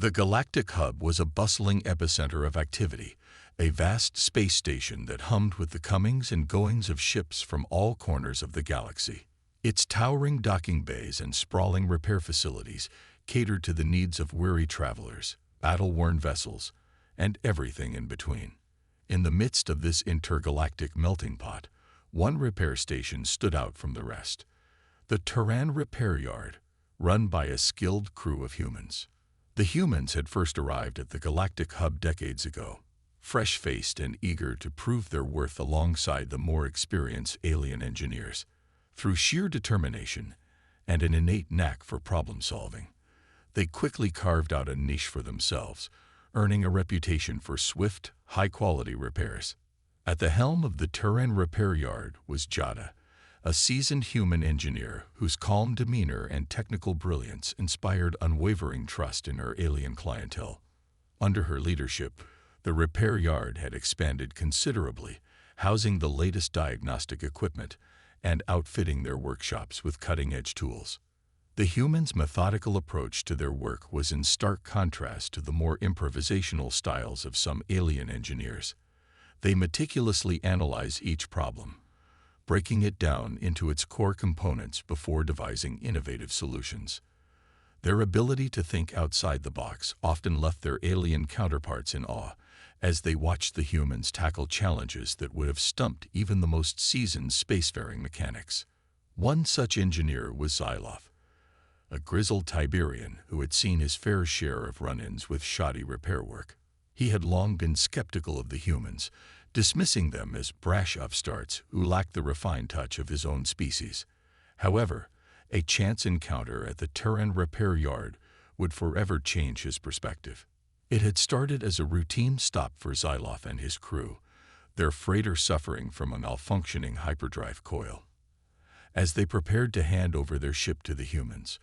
The Galactic Hub was a bustling epicenter of activity, a vast space station that hummed with the comings and goings of ships from all corners of the galaxy. Its towering docking bays and sprawling repair facilities catered to the needs of weary travelers, battle-worn vessels, and everything in between. In the midst of this intergalactic melting pot, one repair station stood out from the rest. The Terran Repair Yard, run by a skilled crew of humans. The humans had first arrived at the Galactic Hub decades ago, fresh-faced and eager to prove their worth alongside the more experienced alien engineers. Through sheer determination and an innate knack for problem-solving, they quickly carved out a niche for themselves, earning a reputation for swift, high-quality repairs. At the helm of the Terran Repair Yard was Jada, a seasoned human engineer whose calm demeanor and technical brilliance inspired unwavering trust in her alien clientele. Under her leadership, the repair yard had expanded considerably, housing the latest diagnostic equipment and outfitting their workshops with cutting-edge tools. The humans' methodical approach to their work was in stark contrast to the more improvisational styles of some alien engineers. They meticulously analyze each problem, breaking it down into its core components before devising innovative solutions. Their ability to think outside the box often left their alien counterparts in awe as they watched the humans tackle challenges that would have stumped even the most seasoned spacefaring mechanics. One such engineer was Xyloth, a grizzled Tiberian who had seen his fair share of run-ins with shoddy repair work. He had long been skeptical of the humans, dismissing them as brash upstarts who lacked the refined touch of his own species. However, a chance encounter at the Terran Repair Yard would forever change his perspective. It had started as a routine stop for Xyloth and his crew, their freighter suffering from a malfunctioning hyperdrive coil. As they prepared to hand over their ship to the humans,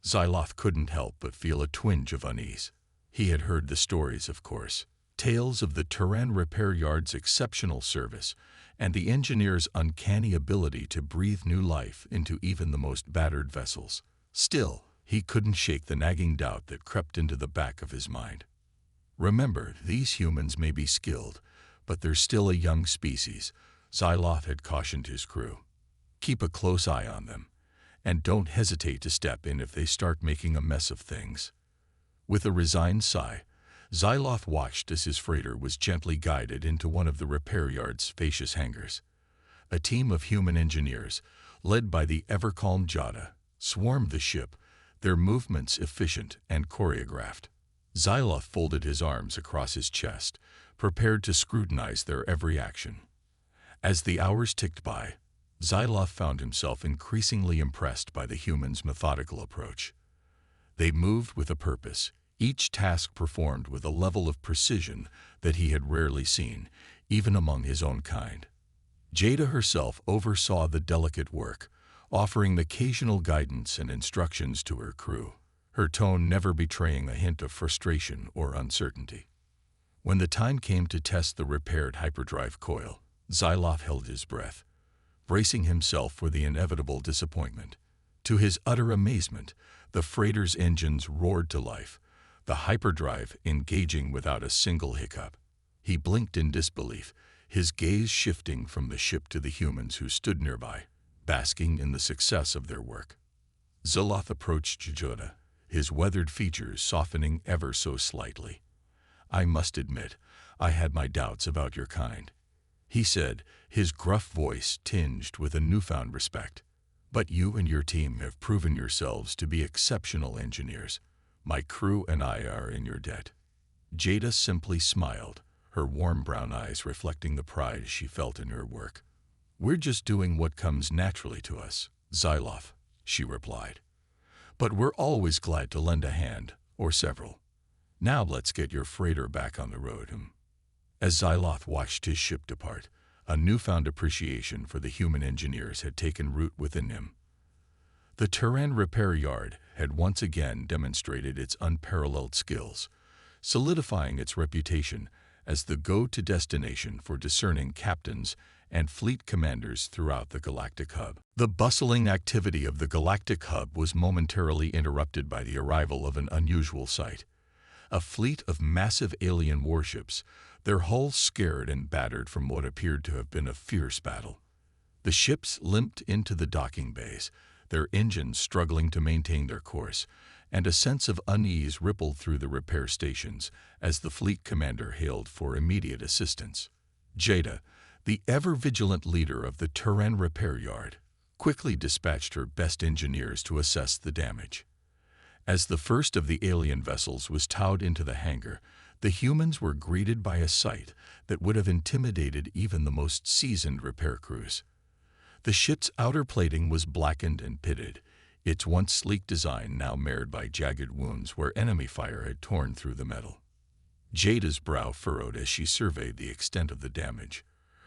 Xyloth couldn't help but feel a twinge of unease. He had heard the stories, of course, tales of the Terran Repair Yard's exceptional service and the engineer's uncanny ability to breathe new life into even the most battered vessels. Still, he couldn't shake the nagging doubt that crept into the back of his mind. Remember, these humans may be skilled, but they're still a young species, Xyloth had cautioned his crew. Keep a close eye on them, and don't hesitate to step in if they start making a mess of things. With a resigned sigh, Xyloth watched as his freighter was gently guided into one of the repair yard's spacious hangars. A team of human engineers, led by the ever-calm Jada, swarmed the ship, their movements efficient and choreographed. Xyloth folded his arms across his chest, prepared to scrutinize their every action. As the hours ticked by, Xyloth found himself increasingly impressed by the humans' methodical approach. They moved with a purpose, each task performed with a level of precision that he had rarely seen, even among his own kind. Jada herself oversaw the delicate work, offering occasional guidance and instructions to her crew, her tone never betraying a hint of frustration or uncertainty. When the time came to test the repaired hyperdrive coil, Xyloth held his breath, bracing himself for the inevitable disappointment. To his utter amazement, the freighter's engines roared to life, the hyperdrive engaging without a single hiccup. He blinked in disbelief, his gaze shifting from the ship to the humans who stood nearby, basking in the success of their work. Xyloth approached Jada, his weathered features softening ever so slightly. "I must admit, I had my doubts about your kind," he said, his gruff voice tinged with a newfound respect. "But you and your team have proven yourselves to be exceptional engineers. My crew and I are in your debt." Jada simply smiled, her warm brown eyes reflecting the pride she felt in her work. "We're just doing what comes naturally to us, Xyloth," she replied. "But we're always glad to lend a hand, or several. Now let's get your freighter back on the road." As Xyloth watched his ship depart, a newfound appreciation for the human engineers had taken root within him. The Terran Repair Yard had once again demonstrated its unparalleled skills, solidifying its reputation as the go-to destination for discerning captains and fleet commanders throughout the Galactic Hub. The bustling activity of the Galactic Hub was momentarily interrupted by the arrival of an unusual sight. A fleet of massive alien warships, their hulls scared and battered from what appeared to have been a fierce battle. The ships limped into the docking bays, their engines struggling to maintain their course, and a sense of unease rippled through the repair stations as the fleet commander hailed for immediate assistance. Jada, the ever-vigilant leader of the Terran repair yard, quickly dispatched her best engineers to assess the damage. As the first of the alien vessels was towed into the hangar, the humans were greeted by a sight that would have intimidated even the most seasoned repair crews. The ship's outer plating was blackened and pitted, its once sleek design now marred by jagged wounds where enemy fire had torn through the metal. Jada's brow furrowed as she surveyed the extent of the damage,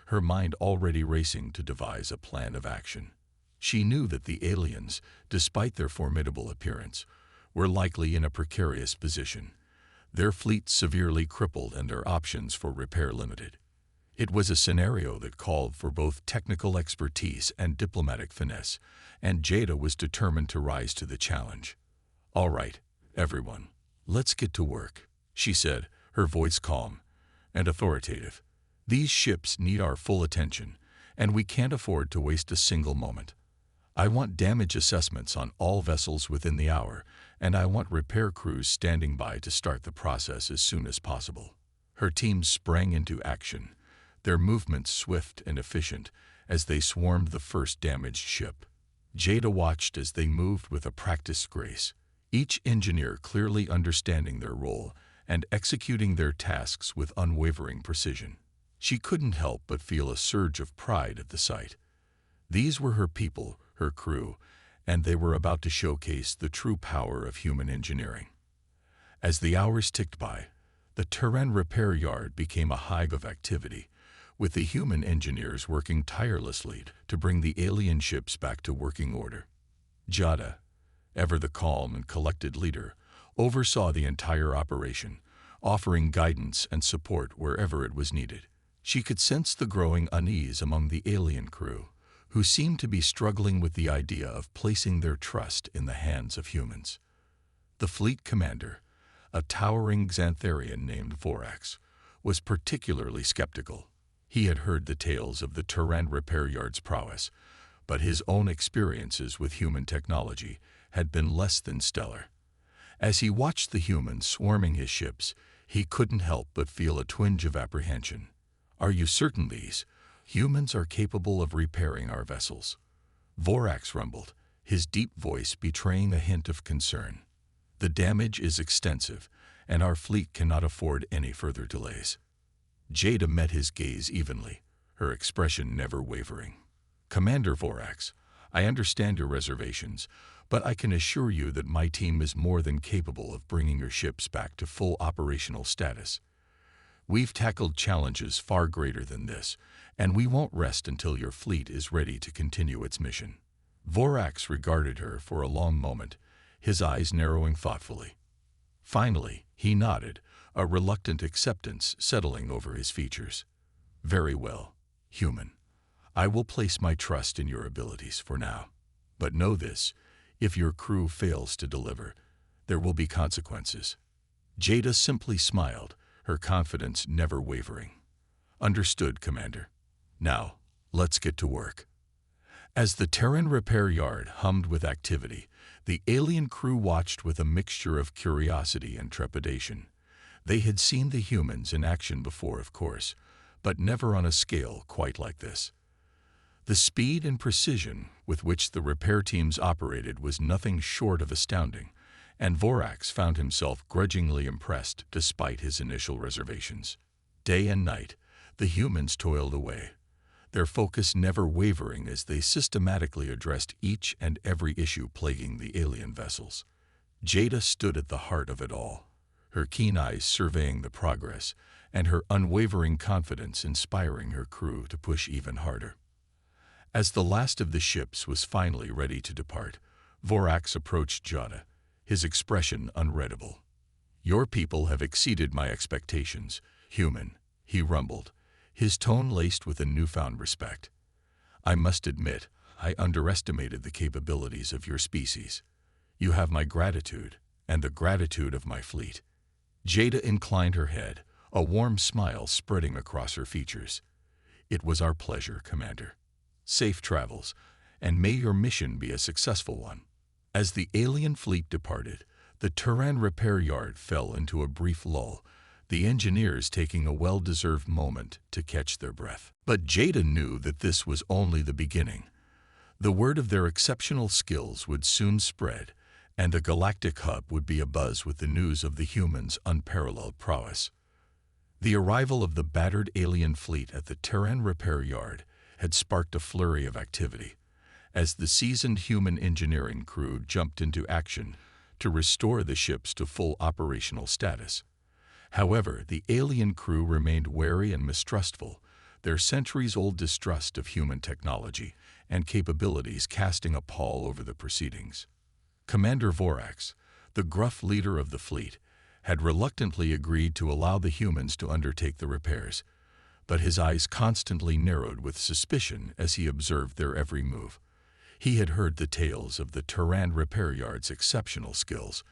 her mind already racing to devise a plan of action. She knew that the aliens, despite their formidable appearance, were likely in a precarious position, their fleet severely crippled and their options for repair limited. It was a scenario that called for both technical expertise and diplomatic finesse, and Jada was determined to rise to the challenge. "All right, everyone, let's get to work," she said, her voice calm and authoritative. "These ships need our full attention, and we can't afford to waste a single moment. I want damage assessments on all vessels within the hour, and I want repair crews standing by to start the process as soon as possible." Her team sprang into action, their movements swift and efficient as they swarmed the first damaged ship. Jada watched as they moved with a practiced grace, each engineer clearly understanding their role and executing their tasks with unwavering precision. She couldn't help but feel a surge of pride at the sight. These were her people, her crew, and they were about to showcase the true power of human engineering. As the hours ticked by, the Terran repair yard became a hive of activity, with the human engineers working tirelessly to bring the alien ships back to working order. Jada, ever the calm and collected leader, oversaw the entire operation, offering guidance and support wherever it was needed. She could sense the growing unease among the alien crew, who seemed to be struggling with the idea of placing their trust in the hands of humans. The fleet commander, a towering Xantharian named Vorax, was particularly skeptical. He had heard the tales of the Terran repair yard's prowess, but his own experiences with human technology had been less than stellar. As he watched the humans swarming his ships, he couldn't help but feel a twinge of apprehension. "Are you certain these humans are capable of repairing our vessels?" Vorax rumbled, his deep voice betraying a hint of concern. "The damage is extensive, and our fleet cannot afford any further delays." Jada met his gaze evenly, her expression never wavering. "Commander Vorax, I understand your reservations, but I can assure you that my team is more than capable of bringing your ships back to full operational status. We've tackled challenges far greater than this, and we won't rest until your fleet is ready to continue its mission." Vorax regarded her for a long moment, his eyes narrowing thoughtfully. Finally, he nodded, a reluctant acceptance settling over his features. "Very well, human. I will place my trust in your abilities for now. But know this, if your crew fails to deliver, there will be consequences." Jada simply smiled, her confidence never wavering. "Understood, Commander. Now, let's get to work." As the Terran repair yard hummed with activity, the alien crew watched with a mixture of curiosity and trepidation. They had seen the humans in action before, of course, but never on a scale quite like this. The speed and precision with which the repair teams operated was nothing short of astounding, and Vorax found himself grudgingly impressed despite his initial reservations. Day and night, the humans toiled away, their focus never wavering as they systematically addressed each and every issue plaguing the alien vessels. Jada stood at the heart of it all, her keen eyes surveying the progress, and her unwavering confidence inspiring her crew to push even harder. As the last of the ships was finally ready to depart, Vorax approached Jada, his expression unreadable. "Your people have exceeded my expectations, human," he rumbled, his tone laced with a newfound respect. "I must admit, I underestimated the capabilities of your species. You have my gratitude, and the gratitude of my fleet." Jada inclined her head, a warm smile spreading across her features. "It was our pleasure, Commander. Safe travels, and may your mission be a successful one." As the alien fleet departed, the Turan repair yard fell into a brief lull, the engineers taking a well-deserved moment to catch their breath. But Jada knew that this was only the beginning. The word of their exceptional skills would soon spread, and the galactic hub would be abuzz with the news of the humans' unparalleled prowess. The arrival of the battered alien fleet at the Terran repair yard had sparked a flurry of activity, as the seasoned human engineering crew jumped into action to restore the ships to full operational status. However, the alien crew remained wary and mistrustful, their centuries-old distrust of human technology and capabilities casting a pall over the proceedings. Commander Vorax, the gruff leader of the fleet, had reluctantly agreed to allow the humans to undertake the repairs, but his eyes constantly narrowed with suspicion as he observed their every move. He had heard the tales of the Terran repair yard's exceptional skills,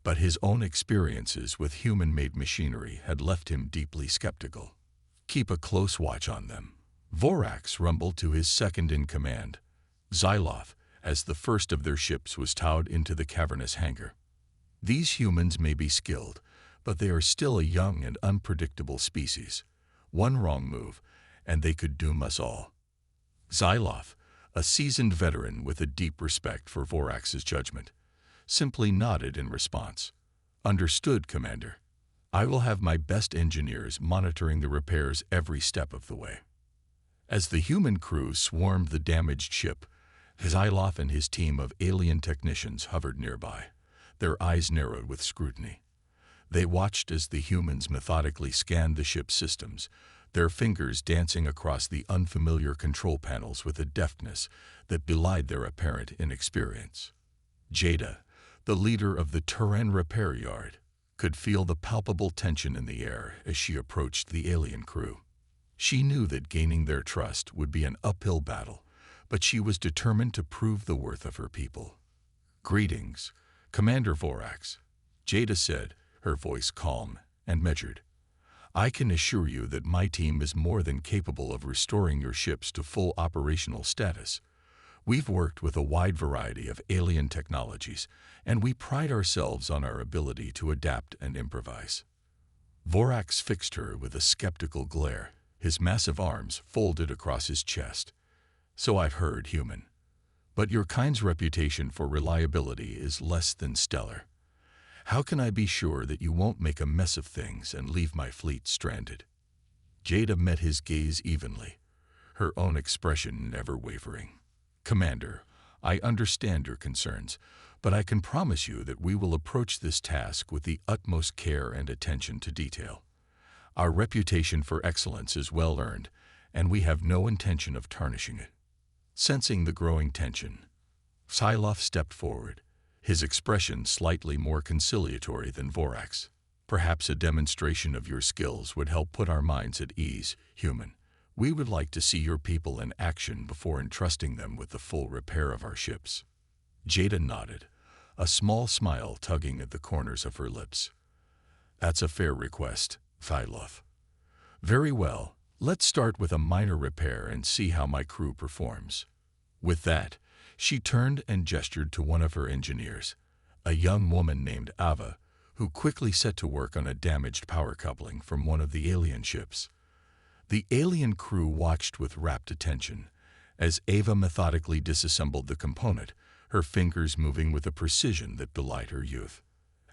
but his own experiences with human-made machinery had left him deeply skeptical. "Keep a close watch on them," Vorax rumbled to his second-in-command, Xyloth, as the first of their ships was towed into the cavernous hangar. "These humans may be skilled, but they are still a young and unpredictable species. One wrong move, and they could doom us all." Xyloth, a seasoned veteran with a deep respect for Vorax's judgment, simply nodded in response. "Understood, Commander. I will have my best engineers monitoring the repairs every step of the way." As the human crew swarmed the damaged ship, Xyloth and his team of alien technicians hovered nearby, their eyes narrowed with scrutiny. They watched as the humans methodically scanned the ship's systems, their fingers dancing across the unfamiliar control panels with a deftness that belied their apparent inexperience. Jada, the leader of the Turan repair yard, could feel the palpable tension in the air as she approached the alien crew. She knew that gaining their trust would be an uphill battle, but she was determined to prove the worth of her people. "Greetings, Commander Vorax," Jada said, her voice calm and measured. "I can assure you that my team is more than capable of restoring your ships to full operational status. We've worked with a wide variety of alien technologies, and we pride ourselves on our ability to adapt and improvise." Vorax fixed her with a skeptical glare, his massive arms folded across his chest. "So I've heard, human. But your kind's reputation for reliability is less than stellar. How can I be sure that you won't make a mess of things and leave my fleet stranded?" Jada met his gaze evenly, her own expression never wavering. "Commander, I understand your concerns, but I can promise you that we will approach this task with the utmost care and attention to detail. Our reputation for excellence is well earned, and we have no intention of tarnishing it." Sensing the growing tension, Xyloth stepped forward, his expression slightly more conciliatory than Vorax. "Perhaps a demonstration of your skills would help put our minds at ease, human. We would like to see your people in action before entrusting them with the full repair of our ships." Jada nodded, a small smile tugging at the corners of her lips. "That's a fair request, Xyloth. Very well, let's start with a minor repair and see how my crew performs." With that, she turned and gestured to one of her engineers, a young woman named Ava, who quickly set to work on a damaged power coupling from one of the alien ships. The alien crew watched with rapt attention as Ava methodically disassembled the component, her fingers moving with a precision that belied her youth.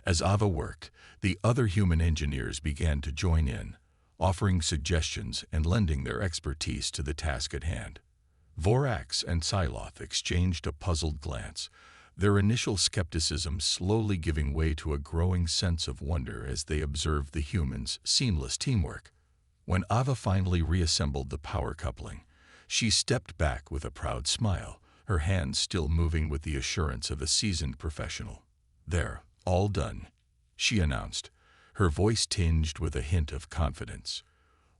As Ava worked, the other human engineers began to join in, offering suggestions and lending their expertise to the task at hand. Vorax and Xyloth exchanged a puzzled glance, their initial skepticism slowly giving way to a growing sense of wonder as they observed the humans' seamless teamwork. When Ava finally reassembled the power coupling, she stepped back with a proud smile, her hands still moving with the assurance of a seasoned professional. "There, all done," she announced, her voice tinged with a hint of confidence.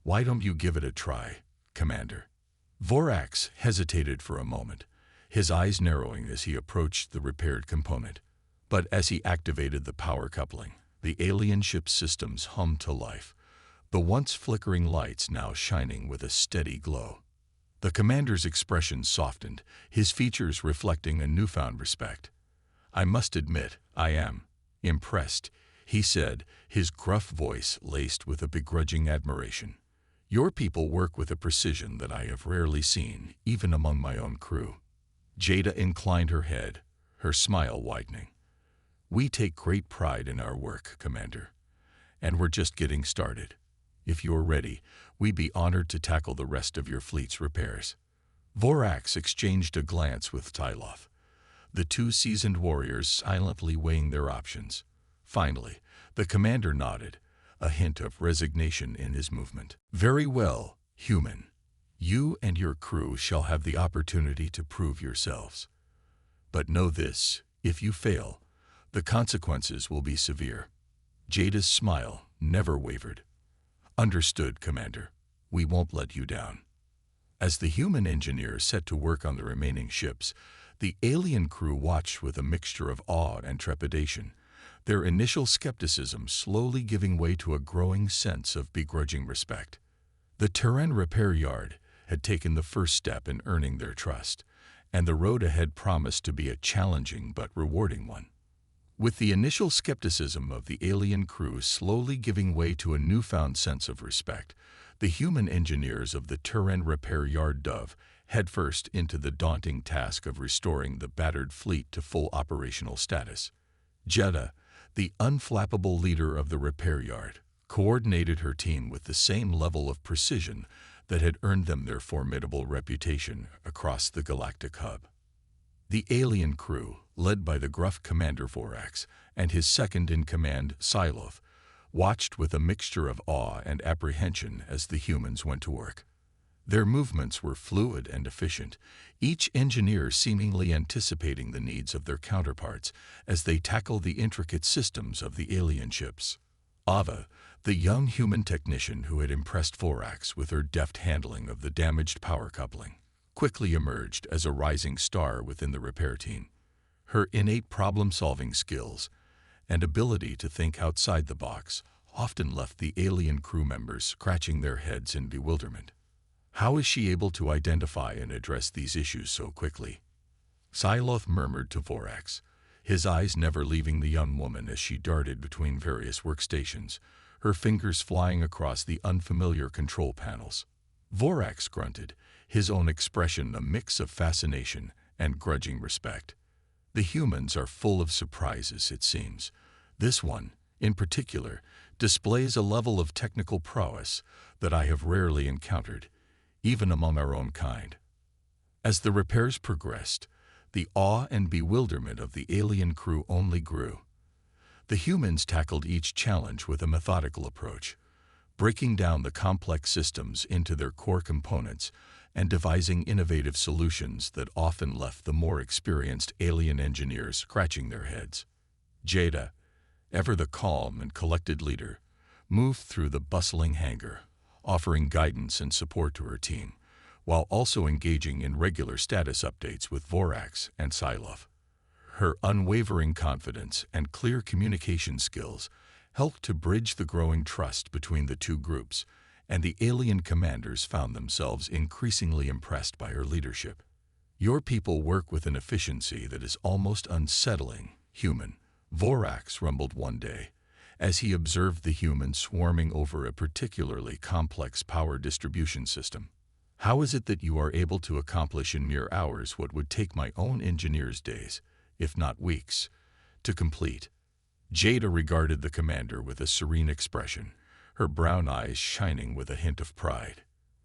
"Why don't you give it a try, Commander?" Vorax hesitated for a moment, his eyes narrowing as he approached the repaired component. But as he activated the power coupling, The alien ship's systems hummed to life, the once flickering lights now shining with a steady glow. The commander's expression softened, his features reflecting a newfound respect. "I must admit, I am impressed," he said, his gruff voice laced with a begrudging admiration. "Your people work with a precision that I have rarely seen, even among my own crew." Jada inclined her head, her smile widening. "We take great pride in our work, Commander, and we're just getting started. If you're ready, we'd be honored to tackle the rest of your fleet's repairs." Vorax exchanged a glance with Tyloth, the two seasoned warriors silently weighing their options. Finally, the commander nodded, a hint of resignation in his movement. "Very well, human. You and your crew shall have the opportunity to prove yourselves. But know this, if you fail, the consequences will be severe." Jada's smile never wavered. "Understood, Commander. We won't let you down." As the human engineers set to work on the remaining ships, the alien crew watched with a mixture of awe and trepidation, their initial skepticism slowly giving way to a growing sense of begrudging respect. The Terran repair yard had taken the first step in earning their trust, and the road ahead promised to be a challenging but rewarding one. With the initial skepticism of the alien crew slowly giving way to a newfound sense of respect, the human engineers of the Terran repair yard dove headfirst into the daunting task of restoring the battered fleet to full operational status. Jeddah, the unflappable leader of the repair yard, coordinated her team with the same level of precision that had earned them their formidable reputation across the galactic hub. The alien crew, led by the gruff Commander Vorax and his second-in-command, Psyloth, watched with a mixture of awe and apprehension as the humans went to work. Their movements were fluid and efficient, each engineer seemingly anticipating the needs of their counterparts as they tackled the intricate systems of the alien ships. Ava, the young human technician who had impressed Vorax with her deft handling of the damaged power coupling, quickly emerged as a rising star within the repair team. Her innate problem-solving skills and ability to think outside the box often left the alien crew members scratching their heads in bewilderment. How is she able to identify and address these issues so quickly? Psyloth murmured to Vorax, his eyes never leaving the young woman as she darted between various workstations, her fingers flying across the unfamiliar control panels. Vorax grunted, his own expression a mix of fascination and grudging respect. The humans are full of surprises, it seems. This one, in particular, displays a level of technical prowess that I have rarely encountered, even among our own kind. As the repairs progressed, the awe and bewilderment of the alien crew only grew. The humans tackled each challenge with a methodical approach, breaking down the complex systems into their core components and devising innovative solutions that often left the more experienced alien engineers scratching their heads. Jada, ever the calm and collected leader, moved through the bustling hangar, offering guidance and support to her team, while also engaging in regular status updates with Vorax and Psyloth. Her unwavering confidence and clear communication skills helped to bridge the growing trust between the two groups, and the alien commanders found themselves increasingly impressed by her leadership. "Your people work with an efficiency that is almost unsettling, human," Vorax rumbled one day, as he observed the humans swarming over a particularly complex power distribution system. "How is it that you are able to accomplish in mere hours what would take my own engineers days, if not weeks, to complete?" Jada regarded the commander with a serene expression, her brown eyes shining with a hint of pride.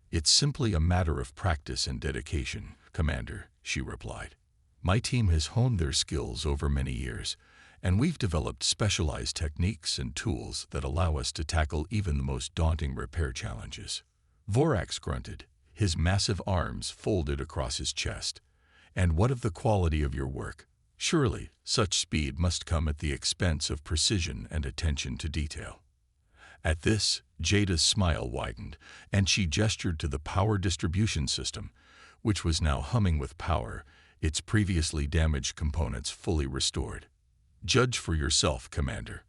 "It's simply a matter of practice and dedication, Commander," she replied. "My team has honed their skills over many years, and we've developed specialized techniques and tools that allow us to tackle even the most daunting repair challenges." Vorax grunted, his massive arms folded across his chest. "And what of the quality of your work? Surely, such speed must come at the expense of precision and attention to detail." At this, Jada's smile widened, and she gestured to the power distribution system, which was now humming with power, its previously damaged components fully restored. "Judge for yourself, Commander."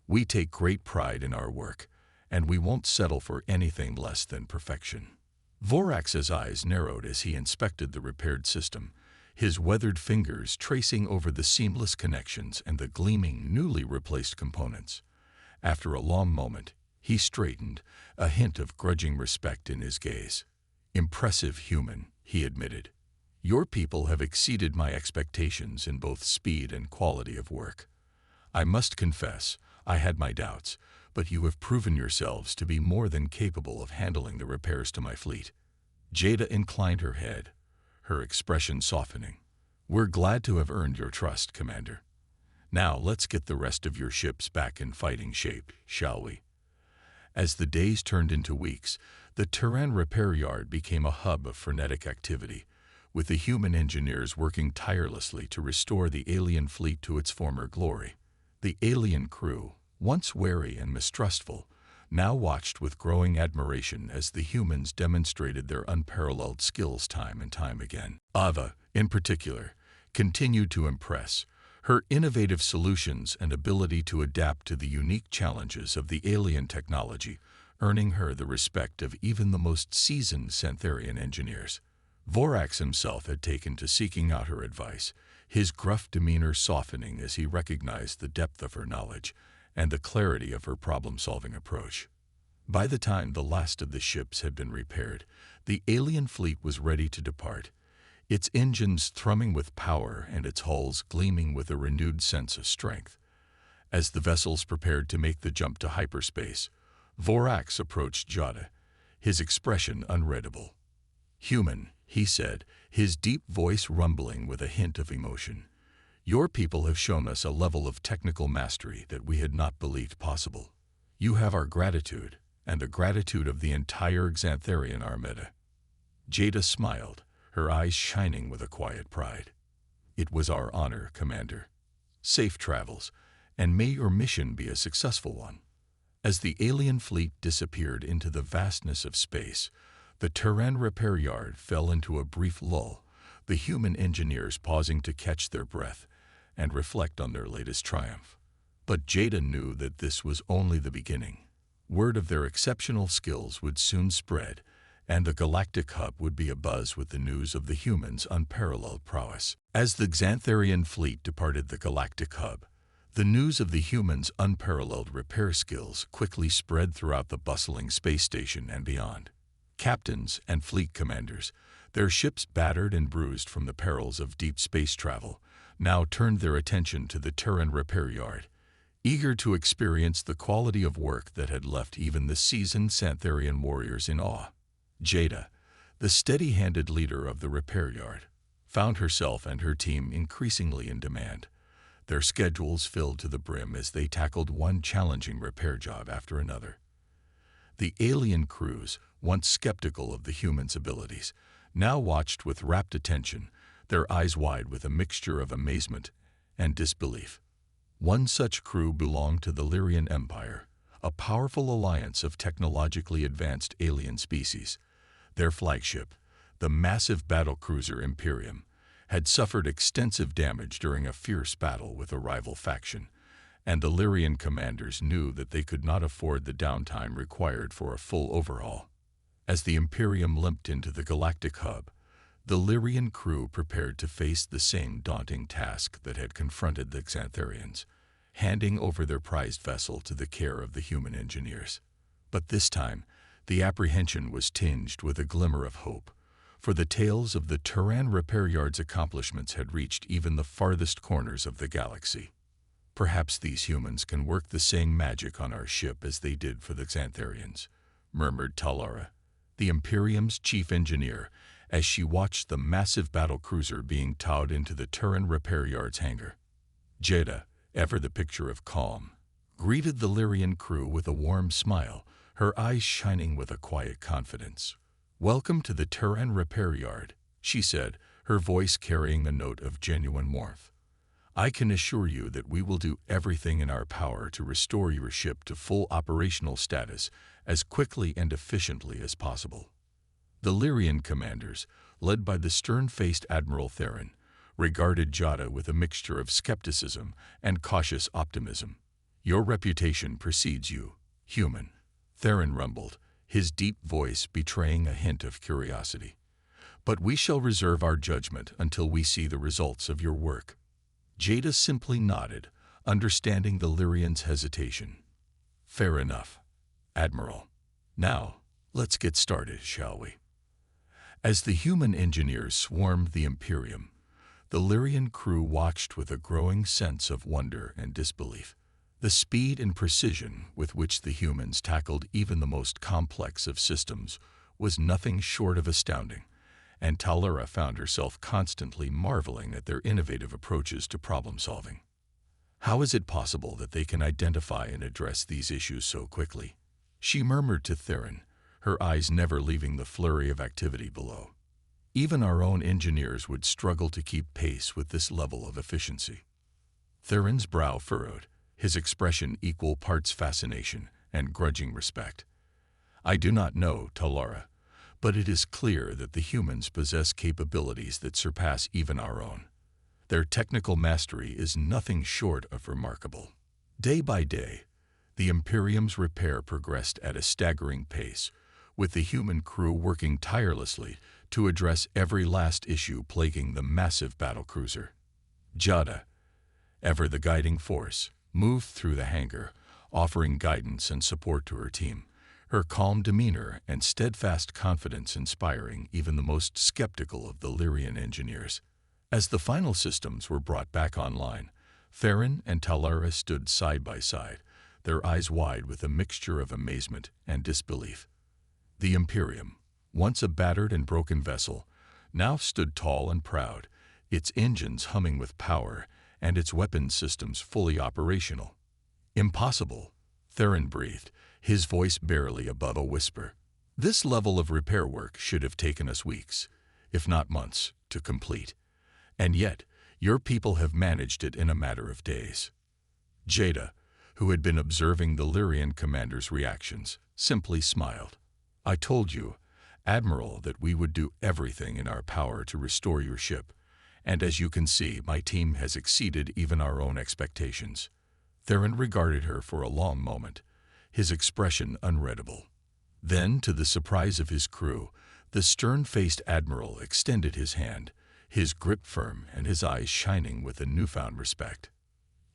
We take great pride in our work, and we won't settle for anything less than perfection." Vorax's eyes narrowed as he inspected the repaired system, his weathered fingers tracing over the seamless connections and the gleaming, newly replaced components. After a long moment, he straightened, a hint of grudging respect in his gaze. "Impressive human," he admitted. "Your people have exceeded my expectations in both speed and quality of work. I must confess, I had my doubts, but you have proven yourselves to be more than capable of handling the repairs to my fleet." Jada inclined her head, her expression softening. "We're glad to have earned your trust, Commander. Now let's get the rest of your ships back in fighting shape, shall we?" As the days turned into weeks, the Terran repair yard became a hub of frenetic activity, with the human engineers working tirelessly to restore the alien fleet to its former glory. The alien crew, once wary and mistrustful, now watched with growing admiration as the humans demonstrated their unparalleled skills time and time again. Ava, in particular, continued to impress. Her innovative solutions and ability to adapt to the unique challenges of the alien technology, earning her the respect of even the most seasoned Xantharian engineers. Vorax himself had taken to seeking out her advice, his gruff demeanor softening as he recognized the depth of her knowledge and the clarity of her problem-solving approach. By the time the last of the ships had been repaired, the alien fleet was ready to depart, its engines thrumming with power and its hulls gleaming with a renewed sense of strength. As the vessels prepared to make the jump to hyperspace, Vorax approached Jada, his expression unreadable. "Human," he said, his deep voice rumbling with a hint of emotion. "Your people have shown us a level of technical mastery that we had not believed possible. You have our gratitude, and the gratitude of the entire Xantharian armada." Jada smiled, her eyes shining with a quiet pride. "It was our honor, Commander. Safe travels, and may your mission be a successful one." As the alien fleet disappeared into the vastness of space, the Terran repair yard fell into a brief lull, the human engineers pausing to catch their breath and reflect on their latest triumph. But Jada knew that this was only the beginning. Word of their exceptional skills would soon spread, and the galactic hub would be abuzz with the news of the humans' unparalleled prowess. As the Xantharian fleet departed the galactic hub, the news of the humans' unparalleled repair skills quickly spread throughout the bustling space station and beyond. Captains and fleet commanders, their ships battered and bruised from the perils of deep space travel, now turned their attention to the Terran repair yard, eager to experience the quality of work that had left even the seasoned Xantharian warriors in awe. Jada, the steady-handed leader of the repair yard, found herself and her team increasingly in demand, their schedules filled to the brim as they tackled one challenging repair job after another. The alien crews, once skeptical of the humans' abilities, now watched with rapt attention, their eyes wide with a mixture of amazement and disbelief. One such crew belonged to the Lyrian Empire, a powerful alliance of technologically advanced alien species. Their flagship, the massive battlecruiser Imperium, had suffered extensive damage during a fierce battle with a rival faction, and the Lyrian commanders knew that they could not afford the downtime required for a full overhaul. As the Imperium limped into the galactic hub, the Lyrian crew prepared to face the same daunting task that had confronted the Xantharians, handing over their prized vessel to the care of the human engineers. But this time, the apprehension was tinged with a glimmer of hope, for the tales of the Terran repair yard's accomplishments had reached even the farthest corners of the galaxy. "Perhaps these humans can work the same magic on our ship as they did for the Xantharians," murmured Talara, the Imperium's chief engineer, as she watched the massive battlecruiser being towed into the Terran repair yard's hangar. Jada, ever the picture of calm, greeted the Lyrian crew with a warm smile, her eyes shining with a quiet confidence. "Welcome to the Terran repair yard," she said, her voice carrying a note of genuine warmth. "I can assure you that we will do everything in our power to restore your ship to full operational status as quickly and efficiently as possible." The Lyrian commanders, led by the stern-faced Admiral Theron, regarded Jada with a mixture of skepticism and cautious optimism. Your reputation precedes you, human. Theron rumbled, his deep voice betraying a hint of curiosity. But we shall reserve our judgment until we see the results of your work. Jada simply nodded, understanding the Lyrian's hesitation. Fair enough, Admiral. Now, let's get started, shall we? As the human engineers swarmed the Imperium, the Lyrian crew watched with a growing sense of wonder and disbelief. The speed and precision with which the humans tackled even the most complex of systems was nothing short of astounding, and Talura found herself constantly marveling at their innovative approaches to problem-solving. How is it possible that they can identify and address these issues so quickly? She murmured to Theron, her eyes never leaving the flurry of activity below. Even our own engineers would struggle to keep pace with this level of efficiency. Theron's brow furrowed, his expression equal parts fascination and grudging respect. I do not know, Talura, but it is clear that the humans possess capabilities that surpass even our own. Their technical mastery is nothing short of remarkable. Day by day, the Imperium's repair progressed at a staggering pace, with the human crew working tirelessly to address every last issue plaguing the massive battlecruiser. Jada, ever the guiding force, moved through the hangar, offering guidance and support to her team, her calm demeanor and steadfast confidence inspiring even the most skeptical of the Lyrian engineers. As the final systems were brought back online, Theron and Talura stood side by side, their eyes wide with a mixture of amazement and disbelief. The Imperium, once a battered and broken vessel, now stood tall and proud, its engines humming with power and its weapons systems fully operational. Impossible, Theron breathed, his voice barely above a whisper. This level of repair work should have taken us weeks, if not months, to complete. And yet, your people have managed it in a matter of days. Jada, who had been observing the Lyrian commander's reactions, simply smiled. I told you, Admiral, that we would do everything in our power to restore your ship, and as you can see, my team has exceeded even our own expectations. Theron regarded her for a long moment, his expression unreadable. Then, to the surprise of his crew, the stern-faced Admiral extended his hand, his grip firm and his eyes shining with a newfound respect.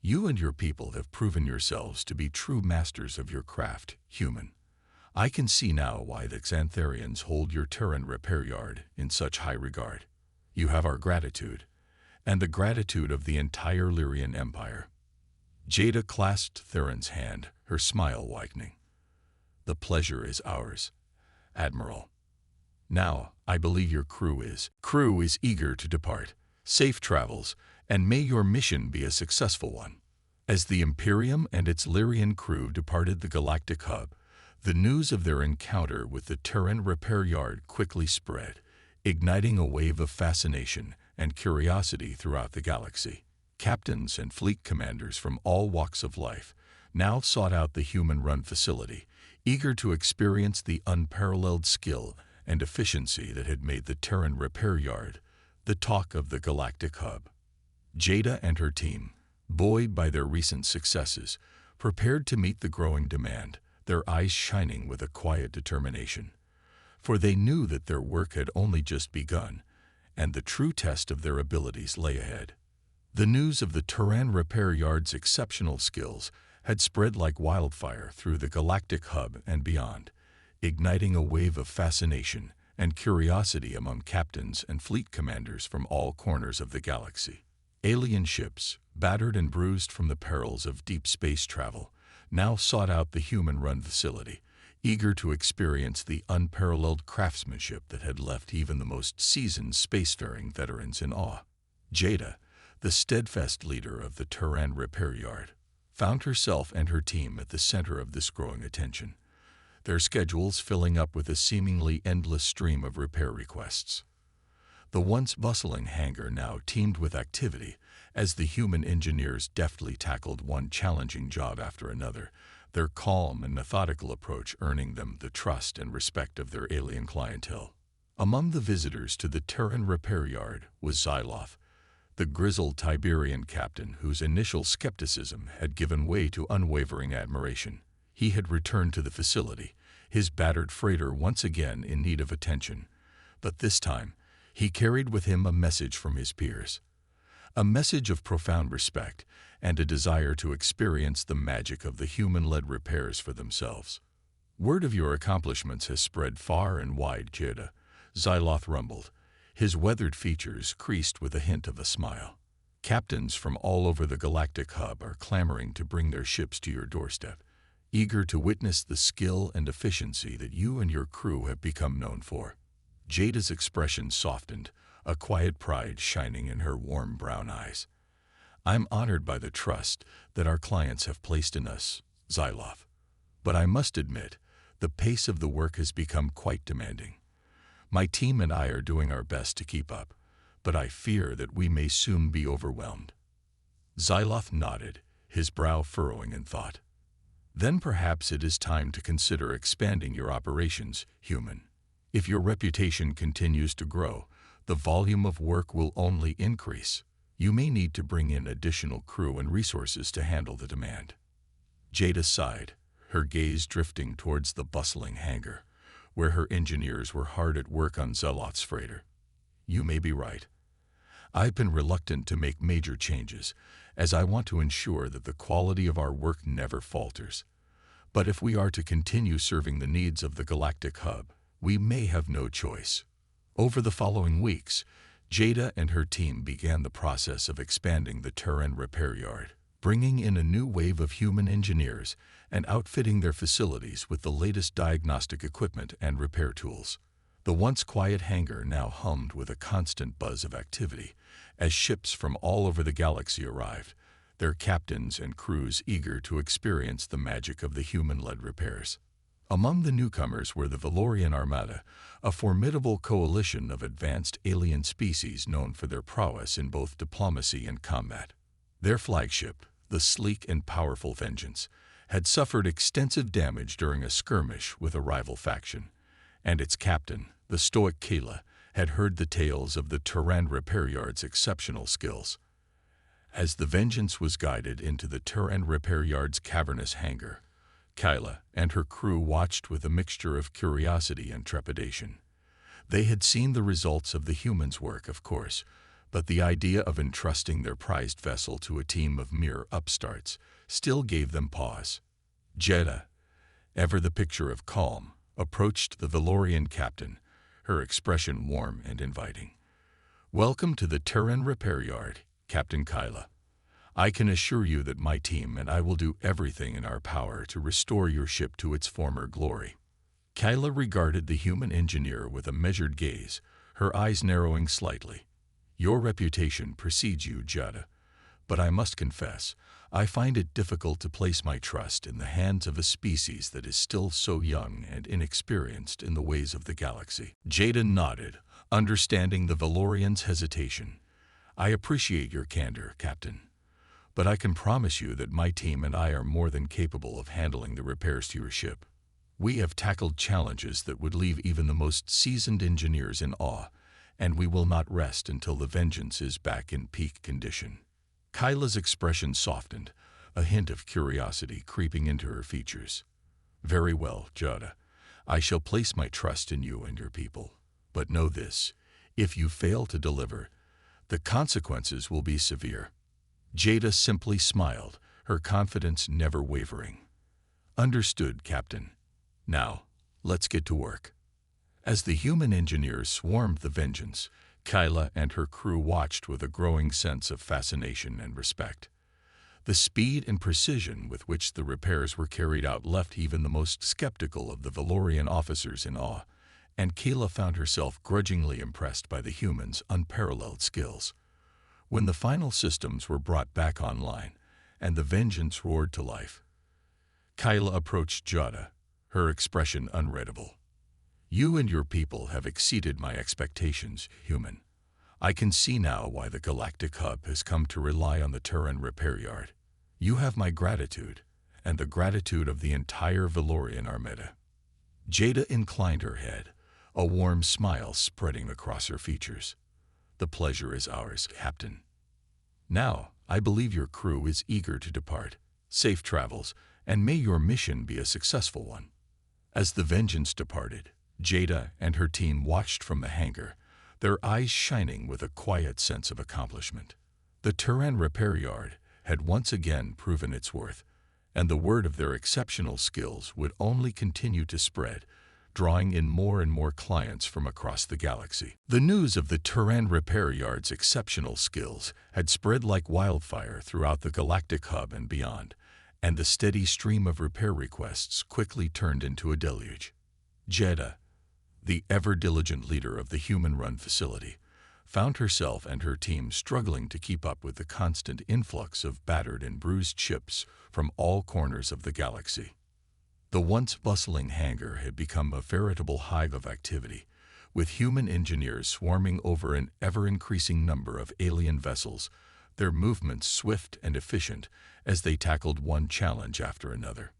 You and your people have proven yourselves to be true masters of your craft, human. I can see now why the Xantharians hold your Terran repair yard in such high regard. You have our gratitude, and the gratitude of the entire Lyrian Empire. Jada clasped Theron's hand, her smile widening. The pleasure is ours, Admiral. Now, I believe your crew is eager to depart. Safe travels, and may your mission be a successful one. As the Imperium and its Lyrian crew departed the galactic hub, the news of their encounter with the Terran repair yard quickly spread, igniting a wave of fascination and curiosity throughout the galaxy. Captains and fleet commanders from all walks of life now sought out the human-run facility, eager to experience the unparalleled skill and efficiency that had made the Terran repair yard the talk of the galactic hub. Jada and her team, buoyed by their recent successes, prepared to meet the growing demand, their eyes shining with a quiet determination. For they knew that their work had only just begun, and the true test of their abilities lay ahead. The news of the Terran repair yard's exceptional skills had spread like wildfire through the galactic hub and beyond, igniting a wave of fascination and curiosity among captains and fleet commanders from all corners of the galaxy. Alien ships, battered and bruised from the perils of deep space travel, now sought out the human-run facility, eager to experience the unparalleled craftsmanship that had left even the most seasoned spacefaring veterans in awe. Jada, the steadfast leader of the Terran repair yard, found herself and her team at the center of this growing attention, their schedules filling up with a seemingly endless stream of repair requests. The once bustling hangar now teemed with activity as the human engineers deftly tackled one challenging job after another, their calm and methodical approach earning them the trust and respect of their alien clientele. Among the visitors to the Terran repair yard was Xyloth, the grizzled Tiberian captain whose initial skepticism had given way to unwavering admiration. He had returned to the facility, his battered freighter once again in need of attention. But this time, he carried with him a message from his peers. A message of profound respect and a desire to experience the magic of the human-led repairs for themselves. Word of your accomplishments has spread far and wide, Jada, Xyloth rumbled, his weathered features creased with a hint of a smile. Captains from all over the galactic hub are clamoring to bring their ships to your doorstep, eager to witness the skill and efficiency that you and your crew have become known for. Jada's expression softened, a quiet pride shining in her warm brown eyes. I'm honored by the trust that our clients have placed in us, Xyloth. But I must admit, the pace of the work has become quite demanding. My team and I are doing our best to keep up, but I fear that we may soon be overwhelmed. Xyloth nodded, his brow furrowing in thought. Then perhaps it is time to consider expanding your operations, human. If your reputation continues to grow, the volume of work will only increase. You may need to bring in additional crew and resources to handle the demand. Jada sighed, her gaze drifting towards the bustling hangar, where her engineers were hard at work on Xyloth's freighter. You may be right. I've been reluctant to make major changes, as I want to ensure that the quality of our work never falters. But if we are to continue serving the needs of the galactic hub, we may have no choice. Over the following weeks, Jada and her team began the process of expanding the Terran repair yard, bringing in a new wave of human engineers and outfitting their facilities with the latest diagnostic equipment and repair tools. The once quiet hangar now hummed with a constant buzz of activity as ships from all over the galaxy arrived, their captains and crews eager to experience the magic of the human-led repairs. Among the newcomers were the Valorian Armada, a formidable coalition of advanced alien species known for their prowess in both diplomacy and combat. Their flagship, the sleek and powerful Vengeance, had suffered extensive damage during a skirmish with a rival faction, and its captain, the stoic Kayla, had heard the tales of the Terran repair yard's exceptional skills. As the Vengeance was guided into the Terran repair yard's cavernous hangar, Kayla and her crew watched with a mixture of curiosity and trepidation. They had seen the results of the humans' work, of course, but the idea of entrusting their prized vessel to a team of mere upstarts still gave them pause. Jada, ever the picture of calm, approached the Valorian captain, her expression warm and inviting. "Welcome to the Terran repair yard, Captain Kayla. I can assure you that my team and I will do everything in our power to restore your ship to its former glory." Kayla regarded the human engineer with a measured gaze, her eyes narrowing slightly. "Your reputation precedes you, Jada, but I must confess, I find it difficult to place my trust in the hands of a species that is still so young and inexperienced in the ways of the galaxy." Jada nodded, understanding the Valorian's hesitation. "I appreciate your candor, Captain. But I can promise you that my team and I are more than capable of handling the repairs to your ship. We have tackled challenges that would leave even the most seasoned engineers in awe, and we will not rest until the Vengeance is back in peak condition." Kayla's expression softened, a hint of curiosity creeping into her features. "Very well, Jada. I shall place my trust in you and your people. But know this, if you fail to deliver, the consequences will be severe." Jada simply smiled, her confidence never wavering. "Understood, Captain. Now, let's get to work." As the human engineers swarmed the Vengeance, Kayla and her crew watched with a growing sense of fascination and respect. The speed and precision with which the repairs were carried out left even the most skeptical of the Valorian officers in awe, and Kayla found herself grudgingly impressed by the humans' unparalleled skills. When the final systems were brought back online and the Vengeance roared to life, Kayla approached Jada, her expression unreadable. "You and your people have exceeded my expectations, human. I can see now why the Galactic Hub has come to rely on the Terran repair yard. You have my gratitude, and the gratitude of the entire Valorian Armada." Jada inclined her head, a warm smile spreading across her features. "The pleasure is ours, Captain. Now, I believe your crew is eager to depart. Safe travels, and may your mission be a successful one." As the Vengeance departed, Jada and her team watched from the hangar, their eyes shining with a quiet sense of accomplishment. The Turan repair yard had once again proven its worth, and the word of their exceptional skills would only continue to spread, drawing in more and more clients from across the galaxy. The news of the Turan repair yard's exceptional skills had spread like wildfire throughout the galactic hub and beyond, and the steady stream of repair requests quickly turned into a deluge. Jada, the ever-diligent leader of the human-run facility, found herself and her team struggling to keep up with the constant influx of battered and bruised ships from all corners of the galaxy. The once bustling hangar had become a veritable hive of activity, with human engineers swarming over an ever-increasing number of alien vessels, their movements swift and efficient as they tackled one challenge after another.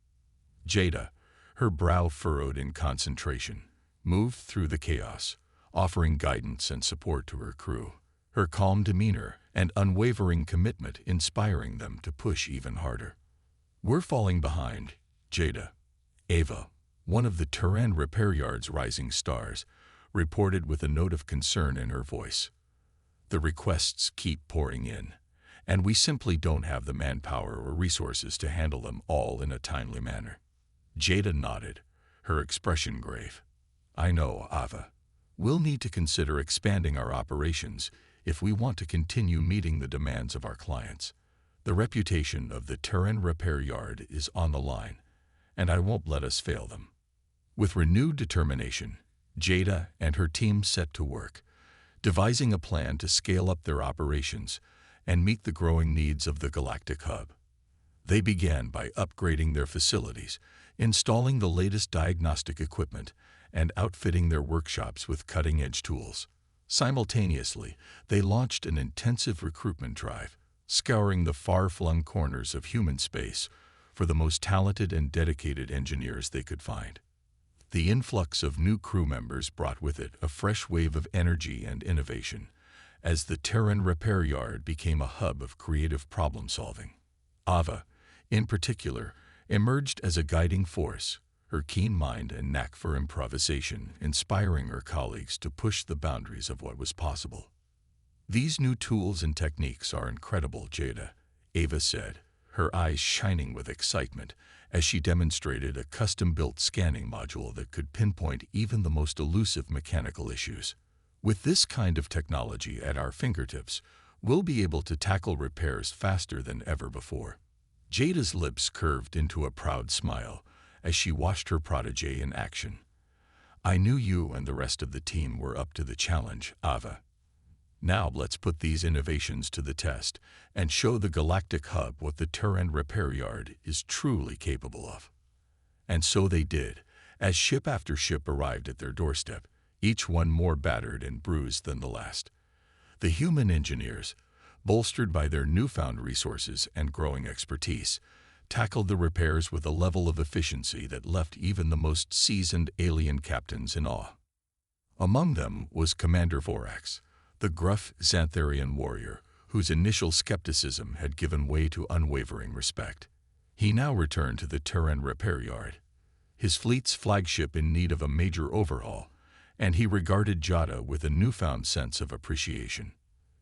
Jada, her brow furrowed in concentration, moved through the chaos, offering guidance and support to her crew, her calm demeanor and unwavering commitment inspiring them to push even harder. "We're falling behind, Jada," Ava, one of the Turan repair yard's rising stars, reported with a note of concern in her voice. "The requests keep pouring in, and we simply don't have the manpower or resources to handle them all in a timely manner." Jada nodded, her expression grave. "I know, Ava. We'll need to consider expanding our operations if we want to continue meeting the demands of our clients. The reputation of the Turan repair yard is on the line, and I won't let us fail them." With renewed determination, Jada and her team set to work, devising a plan to scale up their operations and meet the growing needs of the galactic hub. They began by upgrading their facilities, installing the latest diagnostic equipment, and outfitting their workshops with cutting-edge tools. Simultaneously, they launched an intensive recruitment drive, scouring the far-flung corners of human space for the most talented and dedicated engineers they could find. The influx of new crew members brought with it a fresh wave of energy and innovation, as the Terran repair yard became a hub of creative problem-solving. Ava, in particular, emerged as a guiding force, her keen mind and knack for improvisation inspiring her colleagues to push the boundaries of what was possible. "These new tools and techniques are incredible, Jada," Ava said, her eyes shining with excitement as she demonstrated a custom-built scanning module that could pinpoint even the most elusive mechanical issues. "With this kind of technology at our fingertips, we'll be able to tackle repairs faster than ever before." Jada's lips curved into a proud smile as she watched her protégé in action. "I knew you and the rest of the team were up to the challenge, Ava. Now let's put these innovations to the test and show the Galactic Hub what the Turan repair yard is truly capable of." And so they did, as ship after ship arrived at their doorstep, each one more battered and bruised than the last. The human engineers, bolstered by their newfound resources and growing expertise, tackled the repairs with a level of efficiency that left even the most seasoned alien captains in awe. Among them was Commander Vorax, the gruff Xantharian warrior whose initial skepticism had given way to unwavering respect. He now returned to the Turan repair yard, his fleet's flagship in need of a major overhaul, and he regarded Jada with a newfound sense of appreciation.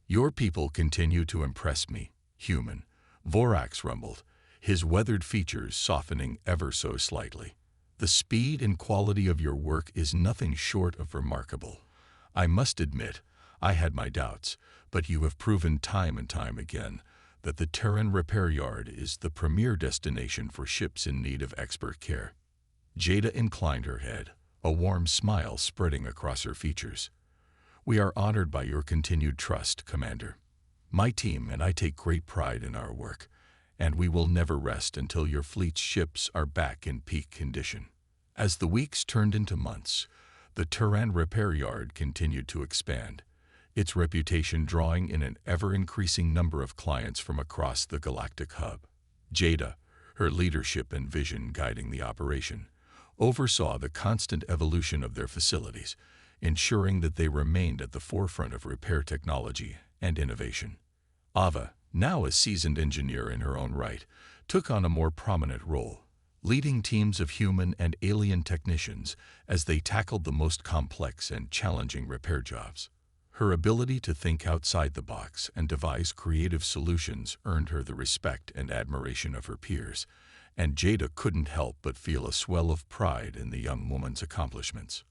"Your people continue to impress me, human," Vorax rumbled, his weathered features softening ever so slightly. "The speed and quality of your work is nothing short of remarkable. I must admit, I had my doubts, but you have proven time and time again that the Terran repair yard is the premier destination for ships in need of expert care." Jada inclined her head, a warm smile spreading across her features. "We are honored by your continued trust, Commander. My team and I take great pride in our work, and we will never rest until your fleet's ships are back in peak condition." As the weeks turned into months, the Turan repair yard continued to expand, its reputation drawing in an ever-increasing number of clients from across the galactic hub. Jada, her leadership and vision guiding the operation, oversaw the constant evolution of their facilities, ensuring that they remained at the forefront of repair technology and innovation. Ava, now a seasoned engineer in her own right, took on a more prominent role, leading teams of human and alien technicians as they tackled the most complex and challenging repair jobs. Her ability to think outside the box and devise creative solutions earned her the respect and admiration of her peers, and Jada couldn't help but feel a swell of pride in the young woman's accomplishments.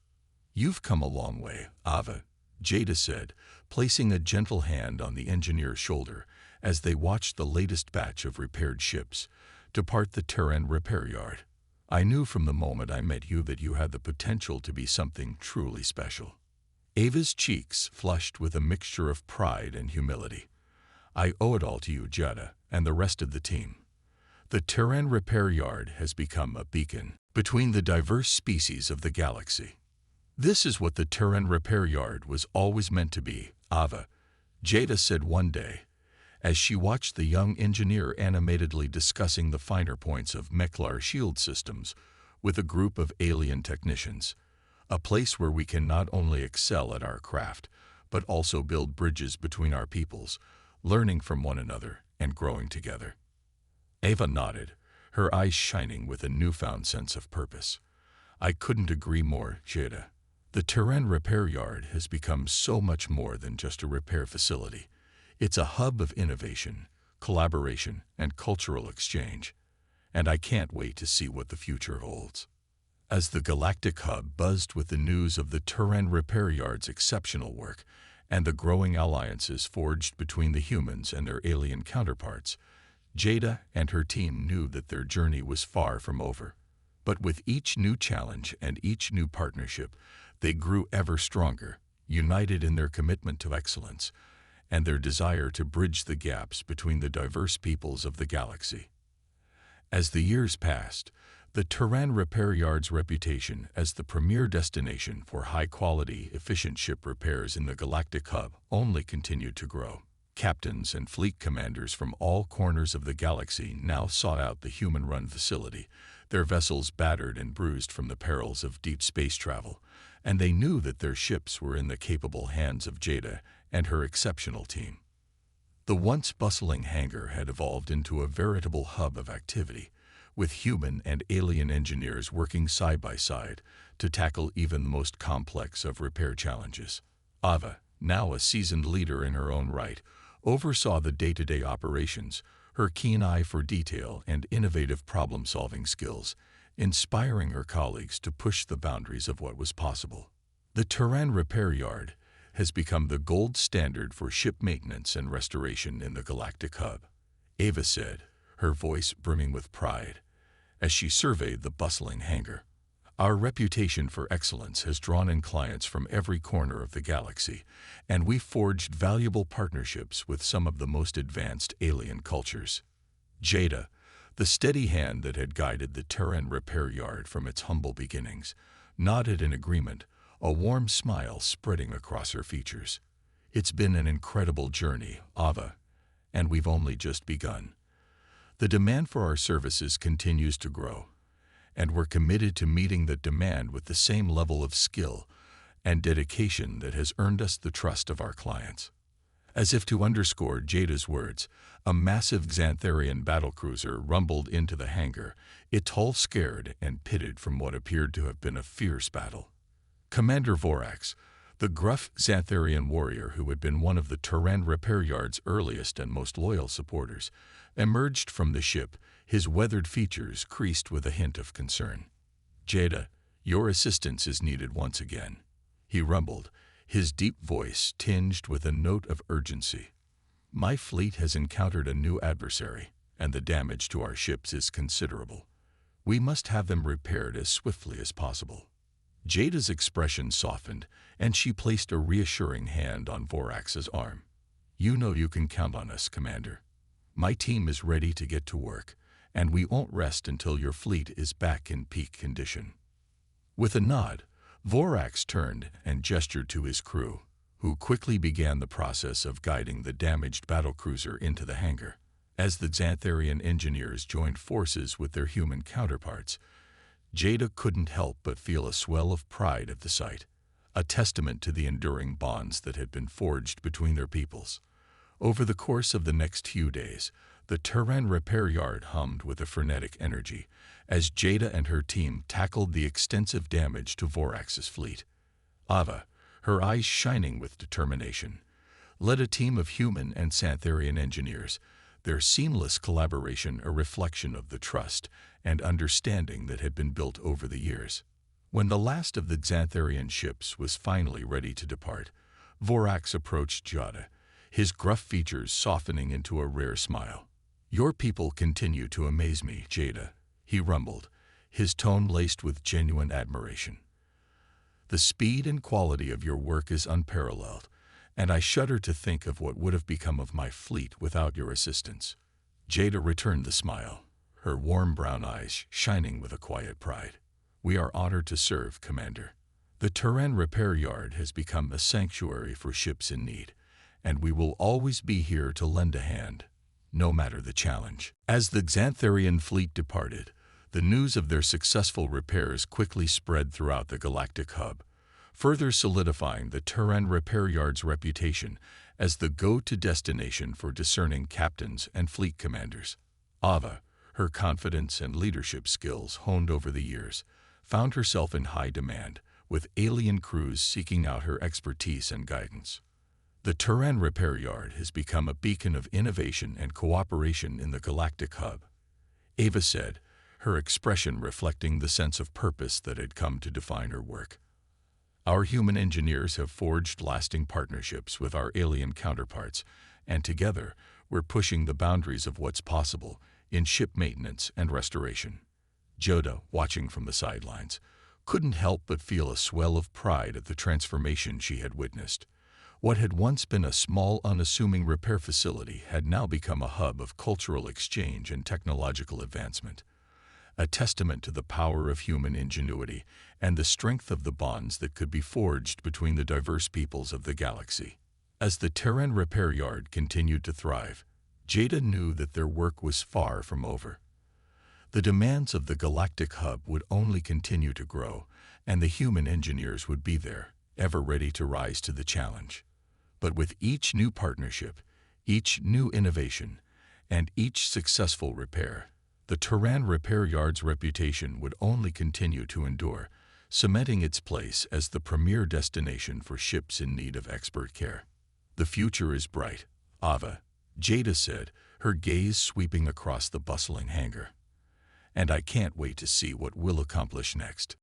"You've come a long way, Ava," Jada said, placing a gentle hand on the engineer's shoulder as they watched the latest batch of repaired ships depart the Terran repair yard. "I knew from the moment I met you that you had the potential to be something truly special." Ava's cheeks flushed with a mixture of pride and humility. "I owe it all to you, Jada, and the rest of the team. The Terran repair yard has become a beacon between the diverse species of the galaxy." "This is what the Terran repair yard was always meant to be, Ava," Jada said one day, as she watched the young engineer animatedly discussing the finer points of Meklar shield systems with a group of alien technicians. "A place where we can not only excel at our craft, but also build bridges between our peoples, learning from one another and growing together." Ava nodded, her eyes shining with a newfound sense of purpose. "I couldn't agree more, Jada. The Terran repair yard has become so much more than just a repair facility. It's a hub of innovation, collaboration, and cultural exchange, and I can't wait to see what the future holds." As the galactic hub buzzed with the news of the Terran repair yard's exceptional work and the growing alliances forged between the humans and their alien counterparts, Jada and her team knew that their journey was far from over. But with each new challenge and each new partnership, they grew ever stronger, united in their commitment to excellence and their desire to bridge the gaps between the diverse peoples of the galaxy. As the years passed, the Terran repair yard's reputation as the premier destination for high-quality, efficient ship repairs in the galactic hub only continued to grow. Captains and fleet commanders from all corners of the galaxy now sought out the human-run facility, their vessels battered and bruised from the perils of deep space travel, and they knew that their ships were in the capable hands of Jada and her exceptional team. The once bustling hangar had evolved into a veritable hub of activity, with human and alien engineers working side by side to tackle even the most complex of repair challenges. Ava, now a seasoned leader in her own right, oversaw the day-to-day operations, her keen eye for detail and innovative problem-solving skills, inspiring her colleagues to push the boundaries of what was possible. The Terran repair yard has become the gold standard for ship maintenance and restoration in the galactic hub, Ava said, her voice brimming with pride, as she surveyed the bustling hangar. "Our reputation for excellence has drawn in clients from every corner of the galaxy, and we've forged valuable partnerships with some of the most advanced alien cultures." Jada, the steady hand that had guided the Terran repair yard from its humble beginnings, nodded in agreement, a warm smile spreading across her features. "It's been an incredible journey, Ava, and we've only just begun. The demand for our services continues to grow, and we're committed to meeting the demand with the same level of skill and dedication that has earned us the trust of our clients." As if to underscore Jada's words, a massive Xantharian battlecruiser rumbled into the hangar, its hull scared and pitted from what appeared to have been a fierce battle. Commander Vorax, the gruff Xantharian warrior who had been one of the Terran repair yard's earliest and most loyal supporters, emerged from the ship, his weathered features creased with a hint of concern. "Jada, your assistance is needed once again," he rumbled, his deep voice tinged with a note of urgency. "My fleet has encountered a new adversary, and the damage to our ships is considerable. We must have them repaired as swiftly as possible." Jada's expression softened, and she placed a reassuring hand on Vorax's arm. "You know you can count on us, Commander. My team is ready to get to work, and we won't rest until your fleet is back in peak condition." With a nod, Vorax turned and gestured to his crew, who quickly began the process of guiding the damaged battlecruiser into the hangar. As the Xantharian engineers joined forces with their human counterparts, Jada couldn't help but feel a swell of pride at the sight, a testament to the enduring bonds that had been forged between their peoples. Over the course of the next few days, the Terran repair yard hummed with a frenetic energy as Jada and her team tackled the extensive damage to Vorax's fleet. Ava, her eyes shining with determination, led a team of human and Xantharian engineers, their seamless collaboration a reflection of the trust and understanding that had been built over the years. When the last of the Xantharian ships was finally ready to depart, Vorax approached Jada, his gruff features softening into a rare smile. "Your people continue to amaze me, Jada," he rumbled, his tone laced with genuine admiration. "The speed and quality of your work is unparalleled, and I shudder to think of what would have become of my fleet without your assistance." Jada returned the smile, her warm brown eyes shining with a quiet pride. "We are honored to serve, Commander. The Terran repair yard has become a sanctuary for ships in need, and we will always be here to lend a hand, no matter the challenge." As the Xantharian fleet departed, the news of their successful repairs quickly spread throughout the galactic hub, further solidifying the Terran repair yard's reputation as the go-to destination for discerning captains and fleet commanders. Ava, her confidence and leadership skills honed over the years, found herself in high demand, with alien crews seeking out her expertise and guidance. The Terran repair yard has become a beacon of innovation and cooperation in the galactic hub, Ava said, her expression reflecting the sense of purpose that had come to define her work. "Our human engineers have forged lasting partnerships with our alien counterparts, and together we're pushing the boundaries of what's possible in ship maintenance and restoration." Jada, watching from the sidelines, couldn't help but feel a swell of pride at the transformation she had witnessed. What had once been a small, unassuming repair facility had now become a hub of cultural exchange and technological advancement, a testament to the power of human ingenuity and the strength of the bonds that could be forged between the diverse peoples of the galaxy. As the Terran repair yard continued to thrive, Jada knew that their work was far from over. The demands of the galactic hub would only continue to grow, and the human engineers would be there, ever ready to rise to the challenge. But with each new partnership, each new innovation, and each successful repair, the Terran repair yard's reputation would only continue to endure, cementing its place as the premier destination for ships in need of expert care. "The future is bright, Ava," Jada said, her gaze sweeping across the bustling hangar. "And I can't wait to see what we'll accomplish next."